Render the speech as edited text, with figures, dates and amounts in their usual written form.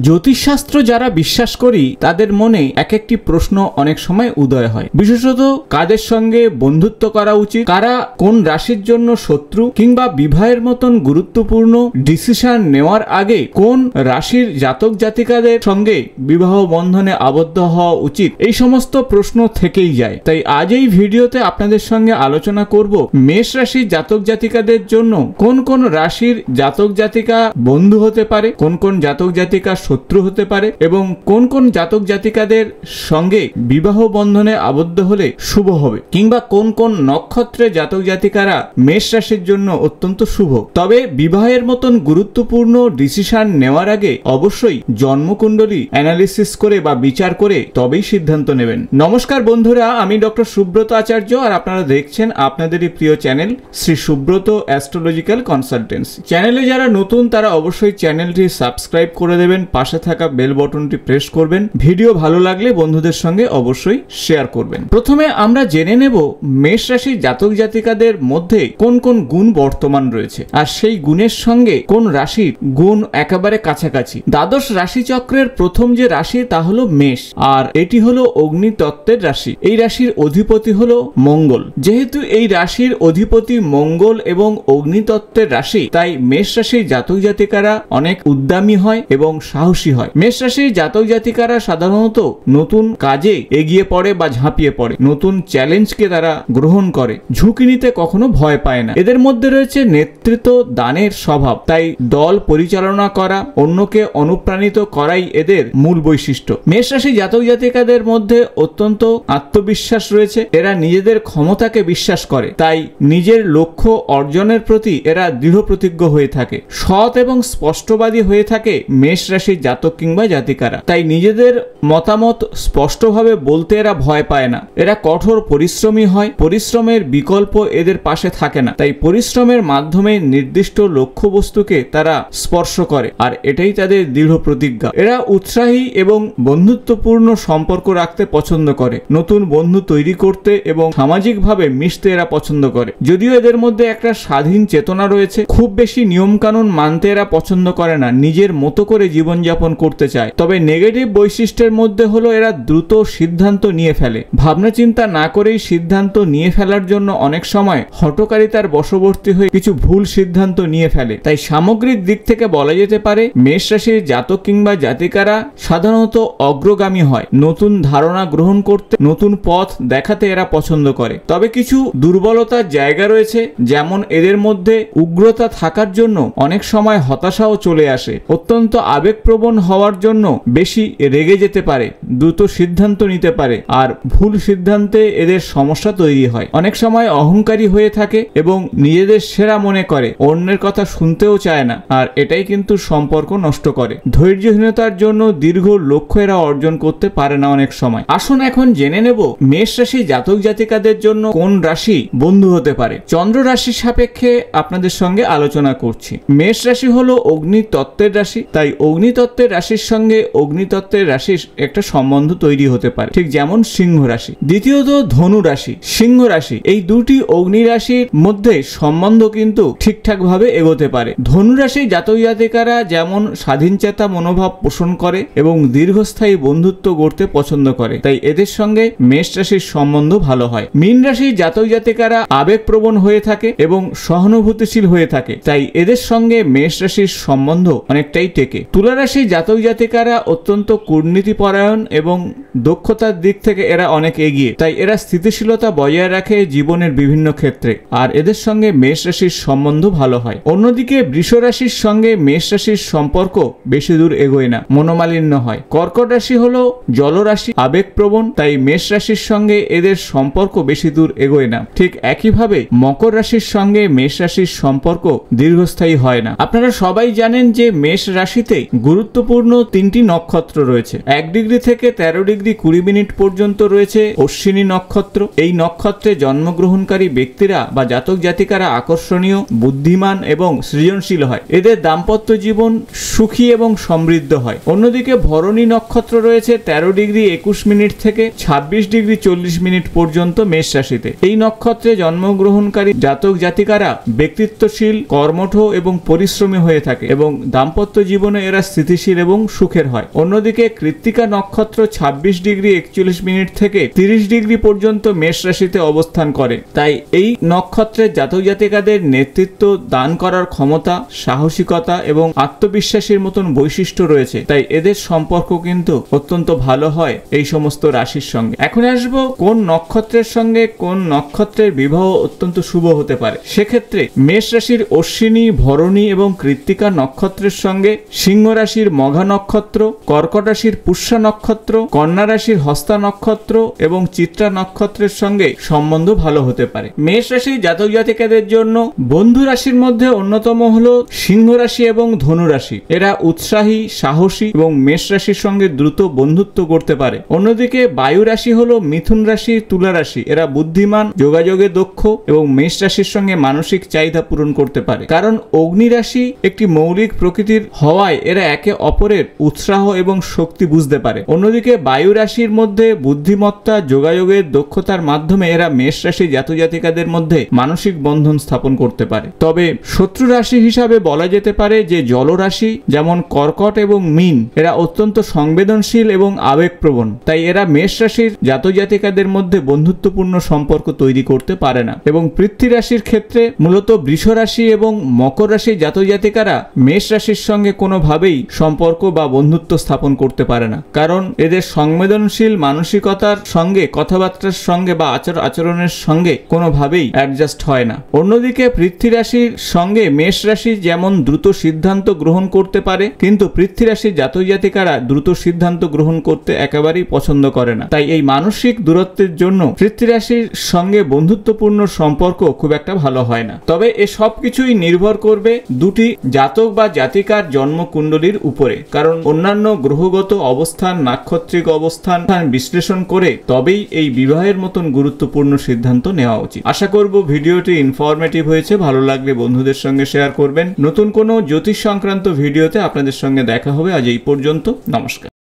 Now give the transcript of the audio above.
জ্যোতিষশাস্ত্র যারা বিশ্বাস করি তাদের মনে এক একটি প্রশ্ন অনেক সময় উদয় হয়, বিশেষত কাদের সঙ্গে বন্ধুত্ব করা উচিত, কারা কোন রাশির জন্য শত্রু, কিংবা বিবাহের মতন গুরুত্বপূর্ণ ডিসিশন নেওয়ার আগে কোন রাশির জাতক জাতিকাদের সঙ্গে বিবাহ বন্ধনে আবদ্ধ হওয়া উচিত। এই সমস্ত প্রশ্ন থেকেই যায়। তাই আজ এই ভিডিওতে আপনাদের সঙ্গে আলোচনা করব মেষ রাশির জাতক জাতিকাদের জন্য কোন কোন রাশির জাতক জাতিকা বন্ধু হতে পারে, কোন কোন জাতক জাতিকা শত্রু হতে পারে এবং কোন কোন জাতক জাতিকাদের সঙ্গে বিবাহ বন্ধনে আবদ্ধ হলে শুভ হবে, কিংবা কোন কোন নক্ষত্রের জাতক জাতিকারা মেষ রাশির জন্য অত্যন্ত শুভ। তবে বিবাহের মতন গুরুত্বপূর্ণ ডিসিশন নেওয়ার আগে অবশ্যই জন্মকুণ্ডলী অ্যানালিসিস করে বা বিচার করে তবেই সিদ্ধান্ত নেবেন। নমস্কার বন্ধুরা, আমি ডক্টর সুব্রত আচার্য আর আপনারা দেখছেন আপনাদেরই প্রিয় channel Shri Subrata astrological consultancy. চ্যানেলে যারা নতুন তারা অবশ্যই চ্যানেলটি সাবস্ক্রাইব করে দেবেন, পাশে থাকা বেল বটনটি প্রেস করবেন, ভিডিও ভালো লাগলে বন্ধুদের সঙ্গে অবশ্যই শেয়ার করবেন। প্রথমে আমরা জেনে নেব মেষ রাশির জাতক জাতিকাদের মধ্যে কোন কোন গুণ বর্তমান রয়েছে আর সেই গুণের সঙ্গে কোন রাশির গুণ একেবারে কাছাকাছি। দ্বাদশ রাশিচক্রের প্রথম যে রাশি তা হলো মেষ, আর এটি হলো অগ্নিতত্ত্বের রাশি। এই রাশির অধিপতি হলো মঙ্গল। যেহেতু এই রাশির অধিপতি মঙ্গল এবং অগ্নিতত্ত্বের রাশি, তাই মেষ রাশির জাতক জাতিকারা অনেক উদ্যমী হয় এবং সাহসী হয়। মেষ রাশির জাতক জাতিকারা সাধারণত নতুন কাজে এগিয়ে পড়ে বা ঝাঁপিয়ে পড়ে, নতুন চ্যালেঞ্জকে তারা গ্রহণ করে, ঝুঁকি নিতে কখনো ভয় পায় না। এদের মধ্যে রয়েছে নেতৃত্ব দানের স্বভাব, তাই দল পরিচালনা করা, অন্যকে অনুপ্রাণিত করাই এদের মূল বৈশিষ্ট্য। মেষ রাশি জাতক জাতিকাদের মধ্যে অত্যন্ত আত্মবিশ্বাস রয়েছে। এরা নিজেদের ক্ষমতাকে বিশ্বাস করে, তাই নিজের লক্ষ্য অর্জনের প্রতি এরা দৃঢ় প্রতিজ্ঞ হয়ে থাকে। সৎ এবং স্পষ্টবাদী হয়ে থাকে মেষ রাশির জাতক কিংবা জাতিকারা, তাই নিজেদের মতামত স্পষ্টভাবে বলতে এরা ভয় পায় না। এরা কঠোর পরিশ্রমী হয়, পরিশ্রমের বিকল্প এদের পাশে থাকে না, তাই পরিশ্রমের মাধ্যমে নির্দিষ্ট লক্ষ্যবস্তুকে তারা স্পর্শ করে, আর এটাই তাদের দৃঢ় প্রতিজ্ঞা। এরা উৎসাহী এবং বন্ধুত্বপূর্ণ সম্পর্ক রাখতে পছন্দ করে, নতুন বন্ধু তৈরি করতে এবং সামাজিকভাবে মিশতে এরা পছন্দ করে। যদিও এদের মধ্যে একটা স্বাধীন চেতনা রয়েছে, খুব বেশি নিয়মকানুন মানতে এরা পছন্দ করে না, নিজের মতো করে জীবনযাপন করতে চায়। তবে নেগেটিভ বৈশিষ্ট্যের মধ্যে হলো এরা দ্রুত সিদ্ধান্ত নিয়ে ফেলে, ভাবনা চিন্তা না করেই সিদ্ধান্ত নিয়ে ফেলার জন্য অনেক সময় হঠকারিতার বশবর্তী হয়ে কিছু ভুল সিদ্ধান্ত নিয়ে ফেলে। তাই সামগ্রিক দিক থেকে বলা যেতে পারে মেষ রাশির জাতক কিংবা জাতিকারা সাধারণত অগ্রগামী হয়, নতুন ধারণা গ্রহণ করতে, নতুন পথ দেখাতে এরা পছন্দ করে। তবে কিছু দুর্বলতার জায়গা রয়েছে, যেমন এদের মধ্যে উগ্রতা থাকার জন্য অনেক সময় হতাশাও চলে আসে, অত্যন্ত আবেগপ্রবণ হওয়ার জন্য বেশি রেগে যেতে পারে, দ্রুত সিদ্ধান্ত নিতে পারে, আর ভুল সিদ্ধান্তে এদের সমস্যা তৈরি হয়। অনেক সময় অহংকারী হয়ে থাকে এবং নিজেদের সেরা মনে করে, অন্যের কথা শুনতেও চায় না, আর এটাই কিন্তু সম্পর্ক নষ্ট করে। ধৈর্যহীনতার জন্য দীর্ঘ লক্ষ্য এরা অর্জন করতে পারে না অনেক সময়। আসুন এখন জেনে নেব মেষ রাশি জাতক জাতিকাদের জন্য কোন রাশি বন্ধু হতে পারে। চন্দ্র রাশির সাপেক্ষে আপনাদের সঙ্গে আলোচনা করছি। মেষ রাশি হলো অগ্নিতত্ত্বের রাশি, তাই অগ্নিতত্ত্বের রাশির সঙ্গে অগ্নিতত্ত্বের রাশির একটা সম্বন্ধ তৈরি হতে পারে, ঠিক যেমন সিংহ রাশি। দ্বিতীয়ত ধনু রাশি, সিংহ রাশি, এই দুটি অগ্নি রাশির মধ্যে সম্বন্ধ কিন্তু ঠিকঠাক ভাবে এগোতে পারে। ধনু রাশি জাতক জাতিকারা যেমন স্বাধীনচেতা মনোভাব পোষণ করে এবং দীর্ঘস্থায়ী বন্ধুত্ব গড়তে পছন্দ করে, তাই এদের সঙ্গে মেষ রাশির সম্বন্ধ ভালো হয়। মীন রাশির জাতক জাতিকারা আবেগপ্রবণ হয়ে থাকে এবং সহানুভূতিশীল হয়ে থাকে, তাই এদের সঙ্গে মেষ রাশির সম্বন্ধ অনেকটাই টেকে। তুলা রাশির জাতক জাতিকারা অত্যন্ত কূটনীতিপরায়ণ এবং দক্ষতার দিক থেকে এরা অনেক এগিয়ে, তাই এরা স্থিতিশীলতা বজায় রাখে জীবনের বিভিন্ন ক্ষেত্রে, আর এদের সঙ্গে মেষ রাশির সম্বন্ধ ভালো হয়। অন্যদিকে বৃষ রাশির সঙ্গে মেষ রাশির সম্পর্ক বেশি দূর এগোয় না, মনোমালিন্য হয়। কর্কট রাশি হলো জলরাশি, আবেগপ্রবণ, তাই মেষ রাশির সঙ্গে এদের সম্পর্ক বেশি দূর এগোয় না। ঠিক একইভাবে মকর রাশির সঙ্গে মেষ রাশির সম্পর্ক দীর্ঘস্থায়ী হয় না। আপনারা সবাই জানেন যে মেষ রাশিতে গুরুত্বপূর্ণ 3টি নক্ষত্র রয়েছে, 1 ডিগ্রি থেকে 13 ডিগ্রি 13:20 পর্যন্ত রয়েছে অশ্বিনী নক্ষত্র। এই নক্ষত্রে জন্মগ্রহণকারী ব্যক্তিরা বা জাতক জাতিকারা আকর্ষণীয়, বুদ্ধিমান এবং সৃজনশীল হয়। এদের দাম্পত্য জীবন সুখী এবং সমৃদ্ধ হয়। অন্যদিকে ভরণী নক্ষত্র রয়েছে 13:21 থেকে 26:40 পর্যন্ত মেষ রাশিতে। এই নক্ষত্রে জন্মগ্রহণকারী জাতক জাতিকারা ব্যক্তিত্বশীল, কর্মঠ এবং পরিশ্রমী হয়ে থাকে এবং দাম্পত্য জীবনে এরা স্থিতিশীল এবং সুখের হয়। অন্যদিকে কৃত্তিকা নক্ষত্র 26:41 থেকে 30 পর্যন্ত মেষ রাশিতে অবস্থান করে। তাই এই নক্ষত্রের জাতক জাতিকাদের নেতৃত্ব দান করার ক্ষমতা, সাহসিকতা এবং আত্মবিশ্বাসের মতন বৈশিষ্ট্য রয়েছে। তাই এদের সম্পর্ক কিন্তু অত্যন্ত ভালো হয় এই সমস্ত রাশির সঙ্গে। এখন আসবো কোন নক্ষত্রের সঙ্গে কোন নক্ষত্রের বিবাহ অত্যন্ত শুভ হতে পারে। সেক্ষেত্রে মেষ রাশির অশ্বিনী, ভরণী এবং কৃত্তিকা নক্ষত্রের সঙ্গে সিংহ রাশির মঘা নক্ষত্র, কর্কট রাশির পুষ্যা নক্ষত্র, কন্যা রাশির হস্তা নক্ষত্র এবং চিত্রা নক্ষত্রের সঙ্গে সম্বন্ধ ভালো হতে পারে। মেষ রাশির জাতক জাতিকাদের জন্য বন্ধু রাশির মধ্যে অন্যতম হলো সিংহ রাশি এবং ধনু রাশি। এরা উৎসাহী, সাহসী এবং মেষ রাশির সঙ্গে দ্রুত বন্ধুত্ব করতে পারে। অন্যদিকে বায়ু রাশি হলো মিথুন রাশি, তুলা রাশি। এরা বুদ্ধিমান, যোগাযোগে দক্ষ এবং মেষ রাশির সঙ্গে মানসিক চাহিদা পূরণ করতে পারে। কারণ অগ্নি রাশি একটি মৌলিক প্রকৃতির হওয়ায় এরা একে অপরের উৎসাহ এবং শক্তি বুঝতে পারে। অন্যদিকে বায়ু রাশির মধ্যে বুদ্ধিমত্তা, যোগাযোগের দক্ষতার মাধ্যমে এরা মেষ রাশি জাতক জাতিকাদের মধ্যে মানসিক বন্ধন স্থাপন করতে পারে। তবে শত্রু রাশি হিসাবে বলা যেতে পারে যে জলরাশি যেমন কর্কট এবং মীন এরা অত্যন্ত সংবেদনশীল এবং আবেগপ্রবণ। তাই এরা মেষ রাশির জাতক জাতিকাদের মধ্যে বন্ধুত্বপূর্ণ সম্পর্ক তৈরি করতে পারে না। এবং পৃথ্বী রাশির ক্ষেত্রে মূলত বৃষ রাশি এবং মকর রাশির জাতক জাতিকারা মেষ রাশির সঙ্গে কোনোভাবেই সম্পর্ক বা বন্ধুত্ব স্থাপন করতে পারে না। কারণ এদের সংবেদনশীল মানসিকতার সঙ্গে, কথাবার্তার সঙ্গে বা আচরণের সঙ্গে কোনোভাবেই অ্যাডজাস্ট হয় না। অন্যদিকে পৃথ্বী রাশির সঙ্গে মেষ রাশি যেমন দ্রুত সিদ্ধান্ত গ্রহণ করতে পারে, কিন্তু পৃথ্বী রাশির জাতক জাতিকারা দ্রুত সিদ্ধান্ত গ্রহণ করতে একেবারেই পছন্দ করে না। তাই এই মানসিক দূরত্বের জন্য পৃথ্বী রাশির সঙ্গে বন্ধুত্বপূর্ণ সম্পর্ক খুব একটা ভালো হয় না। তবে এ সব কিছুই নির্ভর করবে দুটি জাতক বা জাতিকার জন্মকুণ্ডলীর উপরে। কারণ অন্যান্য গ্রহগত অবস্থান, নাক্ষত্রিক অবস্থান বিশ্লেষণ করে তবেই এই বিবাহের মতন গুরুত্বপূর্ণ সিদ্ধান্ত নেওয়া উচিত। আশা করব ভিডিওটি ইনফরমেটিভ হয়েছে। ভালো লাগলে বন্ধুদের সঙ্গে শেয়ার করবেন। নতুন কোনো জ্যোতিষ সংক্রান্ত ভিডিওতে আপনাদের সঙ্গে দেখা হবে। আজ এই পর্যন্ত। নমস্কার।